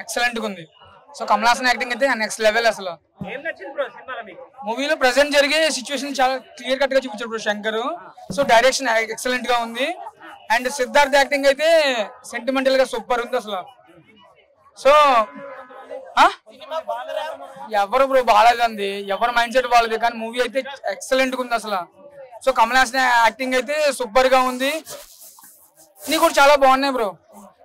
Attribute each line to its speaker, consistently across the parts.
Speaker 1: Excellent గా ఉంది. So Kamal Haasan acting అయితే నెక్స్ట్ లెవెల్. అసలు మూవీలో ప్రెసెంట్ జరిగే సిచ్యువేషన్ చాలా క్లియర్ కట్ గా చూపించారు bro Shankar. So direction excellent గా ఉంది. అండ్ సిద్ధార్థ్ యాక్టింగ్ అయితే సెంటిమెంటల్ గా సూపర్ ఉంది అసలు. సో ఎవరు బ్రో బాగాలేదండి, ఎవరు మైండ్ సెట్ బాగాలేదు, కానీ మూవీ అయితే ఎక్సలెంట్ గా ఉంది అసలు. సో కమల్ హాసన్ యాక్టింగ్ అయితే సూపర్ గా ఉంది. అన్ని కూడా చాలా బాగున్నాయి బ్రో.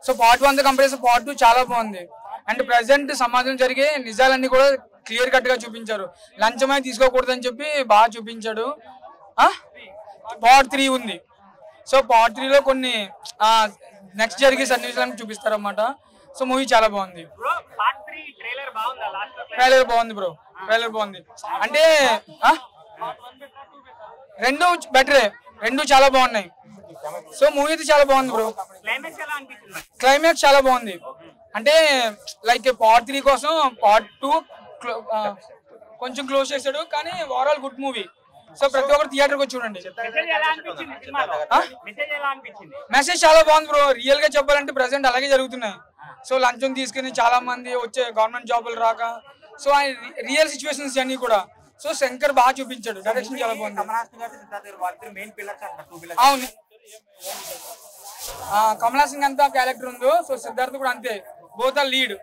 Speaker 1: సో పార్ట్ 1 తో కంపేర్ చేస్తే పార్ట్ 2 చాలా బాగుంది. అండ్ ప్రెసెంట్ సమాజం జరిగే నిజాలన్నీ కూడా క్లియర్ కట్ గా చూపించారు. లంచమే తీసుకోకూడదని చెప్పి బాగా చూపించాడు. పార్ట్ 3 ఉంది. సో పార్ట్ 3 లో కొన్ని నెక్స్ట్ జరిగే సన్నివేశాలను చూపిస్తారు అన్నమాట. సో మూవీ చాలా బాగుంది. ట్రైలర్ బాగుంది బ్రో, ట్రైలర్ బాగుంది. అంటే రెండు బెటరే, రెండు చాలా బాగున్నాయి. సో మూవీ అయితే చాలా బాగుంది బ్రో. క్లైమాక్స్ చాలా బాగుంది. అంటే లైక్ పార్ట్ 3 కోసం పార్ట్ 2 కొంచెం క్లోజ్ చేశాడు, కానీ ఓవరాల్ గుడ్ మూవీ. సో ప్రతి ఒక్కరు థియేటర్ కి చూడండి. మెసేజ్ చాలా బాగుంది బ్రో. రియల్ గా చెప్పాలంటే ప్రెసెంట్ అలాగే జరుగుతున్నాయి. సో లంచం తీసుకుని చాలా మంది వచ్చే గవర్నమెంట్ జాబులు రాక, సో రియల్ సిచ్యువేషన్స్ అన్ని కూడా. సో శంకర్ బాగా చూపించాడు, డైరెక్షన్ చాలా బాగుంది. అవును, కమల్ హాసన్ అంతా క్యారెక్టర్ ఉందో, సో సిద్ధార్థ్ కూడా అంతే. Both are lead.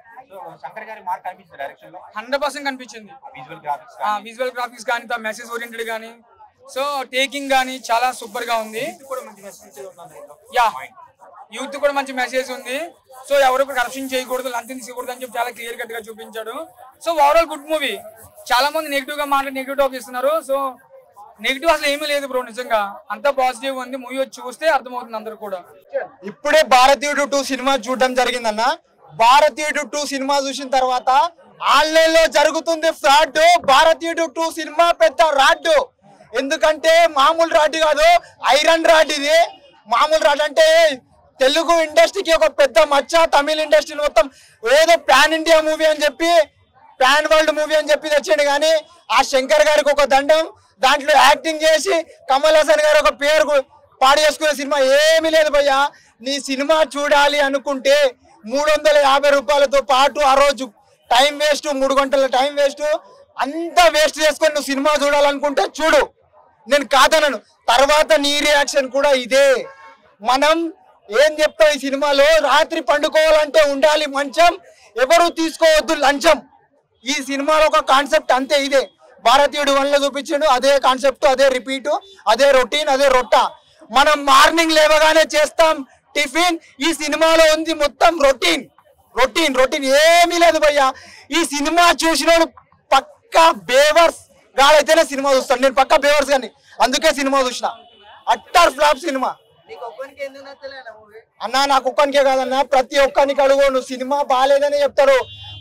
Speaker 1: 100% కనిపించింది. విజువల్ గ్రాఫిక్స్ కానీ, మెసేజ్ ఓరియంటెడ్ కానీ, సో టేకింగ్ కానీ చాలా సూపర్ గా ఉంది. యా, యూత్ కూడా మంచి మెసేజ్ ఉంది. సో ఎవరు కరప్షన్ చేయకూడదు, లంచం తీసుకోకూడదు అని చెప్పి చాలా క్లియర్ కట్ గా చూపించాడు. So overall good movie. చాలా మంది నెగిటివ్ గా మాట్లాడి నెగిటివ్ టాక్ ఇస్తున్నారు. సో నెగిటివ్ అసలు ఏమీ లేదు బ్రో, నిజంగా అంతా పాజిటివ్ ఉంది. మూవీ వచ్చి చూస్తే అర్థమవుతుంది అందరు కూడా.
Speaker 2: ఇప్పుడే భారతీయుడు 2 సినిమా చూడడం జరిగిందన్న. భారతీయుడు 2 సినిమా చూసిన తర్వాత ఆన్లైన్ లో జరుగుతుంది ఫ్రాడ్. భారతీయుడు 2 సినిమా పెద్ద రాడ్. ఎందుకంటే మామూలు రాడ్ కాదు, ఐరన్ రాడ్. ఇది మామూలు రాడ్ అంటే తెలుగు ఇండస్ట్రీకి ఒక పెద్ద మచ్చ. తమిళ ఇండస్ట్రీ మొత్తం ఏదో పాన్ ఇండియా మూవీ అని చెప్పి, పాన్ వరల్డ్ మూవీ అని చెప్పి తెచ్చిండు. కానీ ఆ శంకర్ గారికి ఒక దండం. దాంట్లో యాక్టింగ్ చేసి కమల్ హాసన్ గారు ఒక పేరు పాడు చేసుకునే సినిమా ఏమీ లేదు భయ్యా. నీ సినిమా చూడాలి అనుకుంటే 350 రూపాయలతో పాటు ఆ రోజు టైం వేస్ట్, 3 గంటల టైం వేస్ట్, అంతా వేస్ట్ చేసుకొని నువ్వు సినిమా చూడాలనుకుంటే చూడు, నేను కాదనను. తర్వాత నీ రియాక్షన్ కూడా ఇదే. మనం ఏం చెప్తాం ఈ సినిమాలో, రాత్రి పండుకోవాలంటే ఉండాలి మంచం, ఎవరు తీసుకోవద్దు లంచం. ఈ సినిమాలో ఒక కాన్సెప్ట్ అంతే ఇదే. భారతీయుడు 1లో చూపించాడు, అదే కాన్సెప్ట్, అదే రిపీట్, అదే రొటీన్, అదే రొట్ట. మనం మార్నింగ్ లేవగానే చేస్తాం టిఫిన్. ఈ సినిమాలో ఉంది మొత్తం రొటీన్ రొటీన్ రొటీన్, ఏమీ లేదు భయ్యా. ఈ సినిమా చూసినోడు పక్కా బేవర్స్ గాడైతేనే సినిమా చూస్తాడు. నేను పక్కా బేవర్స్ కానీ అందుకే సినిమా చూసిన. అట్టర్ ఫ్లాప్ సినిమా అన్నా. నాకు ఒక్కనికే కాదన్నా, ప్రతి ఒక్కరికి అడుగు, నువ్వు సినిమా బాగాలేదని చెప్తారు.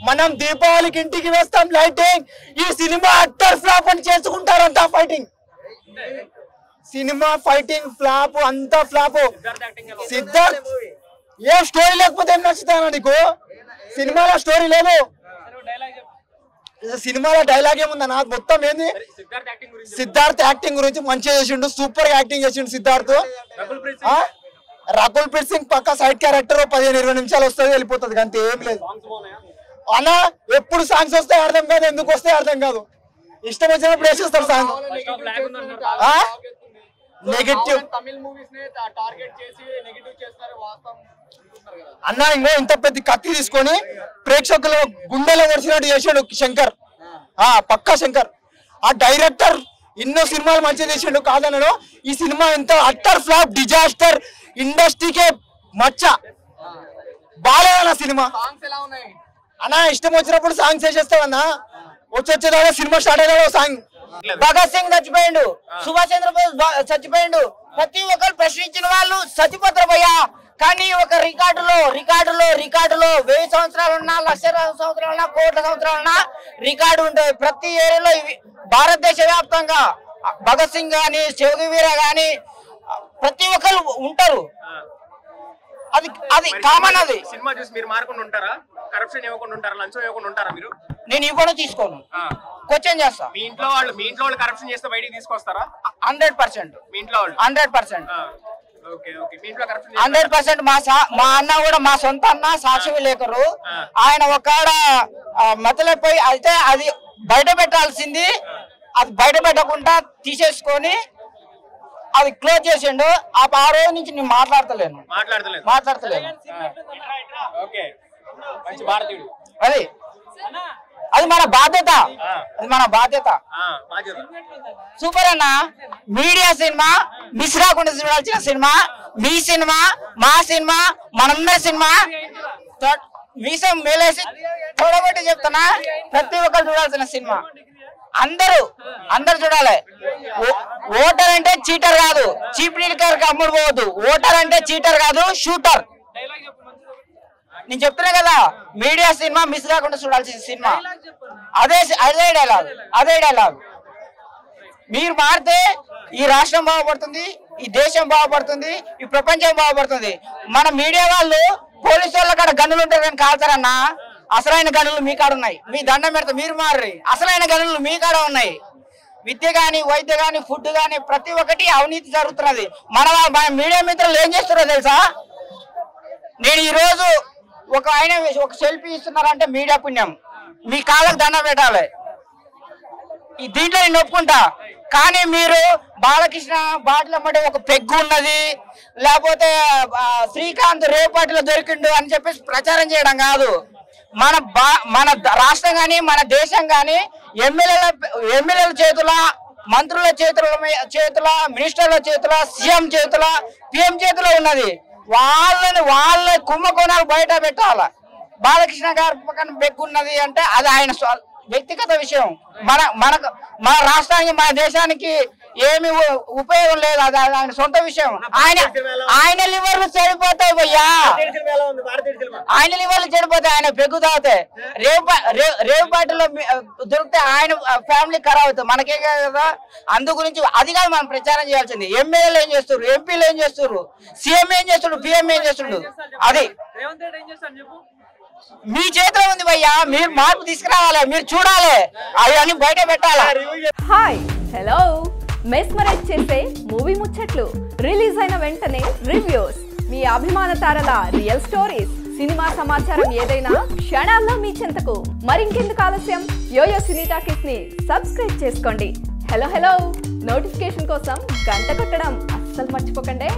Speaker 2: మనం దీపావళికి ఇంటికి వేస్తాం లైటింగ్. ఈ సినిమా అట్టర్ ఫ్లాప్ అని చేసుకుంటారంతా. ఫైటింగ్ సినిమా, ఫైటింగ్ ఫ్లాప్, అంతా ఫ్లాప్. సిద్ధార్థ్ ఏ స్టోరీ లేకపోతే ఏం నచ్చుతానా నీకు? సినిమాలో స్టోరీ లేదు, సినిమాలో డైలాగ్ ఏముందన్నా? మొత్తం ఏంది? సిద్ధార్థ్ యాక్టింగ్ గురించి మంచిగా చేసిండు, సూపర్ గా యాక్టింగ్ చేసిండు సిద్ధార్థ్. రకుల్ ప్రీత్ సింగ్ పక్క సైడ్ క్యారెక్టర్ 15-20 నిమిషాలు వస్తుంది, వెళ్ళిపోతుంది, అంతే, ఏం లేదు అన్నా. ఎప్పుడు సాంగ్స్ వస్తాయి అర్థం కాదు, ఎందుకు వస్తాయి అర్థం కాదు. ఇష్టం వచ్చినప్పుడు వేసేస్తారు సాంగ్. నెగటివ్ అన్నా. ఇంకో ఇంత పెద్ద కత్తి తీసుకొని ప్రేక్షకుల గుండెలో వడిచినట్టు చేసాడు శంకర్. పక్కా శంకర్. ఆ డైరెక్టర్ ఎన్నో సినిమాలు మంచిగా చేసాడు, కాదనను. ఈ సినిమా ఎంత అట్టర్ ఫ్లాప్, డిజాస్టర్, ఇండస్ట్రీకే మచ్చ. బాగాలేదన్న సినిమా అన్నా. ఇష్టం వచ్చినప్పుడు సాంగ్స్ వేసేస్తావన్నా. వచ్చేదాకా సినిమా స్టార్ట్ అయ్యేదా సాంగ్.
Speaker 3: భగత్ సింగ్ చచ్చిపోయిండు, సుభాష్ చంద్రబోస్ చచ్చిపోయిండు, ప్రతి ఒక్కరు ప్రశ్నించిన వాళ్ళు చచ్చిపోతారు భయ్యా. కానీ ఒక రికార్డులో 1000 సంవత్సరాలున్నా, 1,00,000 సంవత్సరాలున్నా, కోట్ల సంవత్సరాలున్నా రికార్డు ఉంటుంది ప్రతి ఏరియాలో. భారతదేశ వ్యాప్తంగా భగత్ సింగ్ గాని, శివగి వీర గాని ప్రతి ఒక్కరు ఉంటారు. అది కామన్. అది
Speaker 4: సినిమా చూసి మీరు మారకుండా ఉంటారా? కరప్షన్ ఇవ్వకుండా ఉంటారా? లంచం ఇవ్వకుండా ఉంటారా? మీరు
Speaker 3: నేను ఇవ్వడం తీసుకోను, క్వశ్చన్ చేస్తా.
Speaker 4: మీ ఇంట్లో వాళ్ళు కరప్షన్ చేస్తే బయటికి తీసుకొస్తారా?
Speaker 3: 100%.
Speaker 4: మీ ఇంట్లో వాళ్ళు
Speaker 3: 100%.
Speaker 4: ఓకే ఓకే మీ ఇంట్లో కరప్షన్
Speaker 3: 100% మా అన్న కూడా మా సొంత అన్న సాక్షి విలేకరు. ఆయన ఒక్కడ మతలైపోయి అయితే అది బయట పెట్టాల్సింది అది బయట పెట్టకుండా తీసేసుకొని అది క్లోజ్ చేసిండు. ఆ రోజు నుంచి నేను మాట్లాడతలేను.
Speaker 4: ఓకే మంచి భారతీయుడు.
Speaker 3: అది మన బాధ్యత. సూపర్ అన్న. మీడియా సినిమా మిస్ రాకుండా చూడాల్సిన సినిమా. మీ సినిమా, మా సినిమా, మనందరి సినిమా. మీసం మేలేసి చూడబట్టి చెప్తున్నా, ప్రతి ఒక్కరు చూడాల్సిన సినిమా. అందరు చూడాలి. ఓటర్ అంటే చీటర్ కాదు, చీప్ లీడర్ అమ్ముడు పోవద్దు. ఓటర్ అంటే చీటర్ కాదు, షూటర్. నేను చెప్తున్నా కదా, మీడియా సినిమా మిస్ కాకుండా చూడాల్సిన సినిమా. అదే డైలాగ్. మీరు మారితే ఈ రాష్ట్రం బాగుపడుతుంది, ఈ దేశం బాగుపడుతుంది, ఈ ప్రపంచం బాగుపడుతుంది. మన మీడియా వాళ్ళు పోలీసు వాళ్ళ కాడ గన్నులు ఉంటారు కానీ కాల్తారన్నా. అసలైన గనులు మీ కాడ ఉన్నాయి. మీ దండం పెడితే మీరు మారి. అసలైన గనులు మీ కాడ ఉన్నాయి. విద్య గాని, వైద్య గాని, ఫుడ్ గాని ప్రతి ఒక్కటి అవినీతి జరుగుతున్నది. మన మీడియా మిత్రులు ఏం చేస్తున్నారో తెలుసా? నేను ఈ రోజు ఒక సెల్ఫీ ఇస్తున్నారంటే మీడియా పుణ్యం. మీ కాళ్ళకు దండం పెట్టాలి. దీంట్లో నేను ఒప్పుకుంటా. కానీ మీరు బాలకృష్ణ బాటిల్ అమ్మటే ఒక పెగ్గు ఉన్నది, లేకపోతే శ్రీకాంత్ రేపాటిలో దొరికిండు అని చెప్పేసి ప్రచారం చేయడం కాదు. మన రాష్ట్రం గాని, మన దేశం గాని ఎమ్మెల్యేల చేతుల, మంత్రుల చేతుల, మినిస్టర్ల చేతుల, సీఎం చేతుల, పిఎం చేతిలో ఉన్నది. వాళ్ళ కుంభకోణాలు బయట పెట్టాల. బాలకృష్ణ గారి పక్కన బెగ్గున్నది అంటే అది ఆయన వ్యక్తిగత విషయం. మన రాష్ట్రానికి, మన దేశానికి ఏమి ఉపయోగం లేదు. అది ఆయన సొంత విషయం. ఆయన లివర్లు చెడిపోతాయి భయ్యా. ఆయన లివర్లు చెడిపోతాయి. ఆయన పెగ్గు తాగుతాయి. రేవు పార్టీలో దొరికితే ఆయన ఫ్యామిలీ ఖరాబ్ అవుతుంది. మనకే కదా. అందు గురించి అది కాదు మనం ప్రచారం చేయాల్సింది. ఎమ్మెల్యేలు ఏం చేస్తారు, ఎంపీలు ఏం చేస్తారు, సీఎం ఏం చేస్తుడు, పిఎం ఏం చేస్తుండు, అది మీ చేతిలో ఉంది భయ్యా. మీరు మార్పు తీసుకురావాలి, మీరు చూడాలి, అవన్నీ బయట పెట్టాలి.
Speaker 5: హాయ్ హలో మెస్మరైజ్ చేసే మూవీ ముచ్చట్లు, రిలీజ్ అయిన వెంటనే రివ్యూస్, మీ అభిమాన తారల రియల్ స్టోరీస్, సినిమా సమాచారం ఏదైనా క్షణాల్లో మీ చెంతకు. మరింకెందుకు ఆలస్యం, యోయో సినీ టాకీస్ ని సబ్స్క్రైబ్ చేసుకోండి. హలో నోటిఫికేషన్ కోసం గంట కొట్టడం అస్సలు మర్చిపోకండి.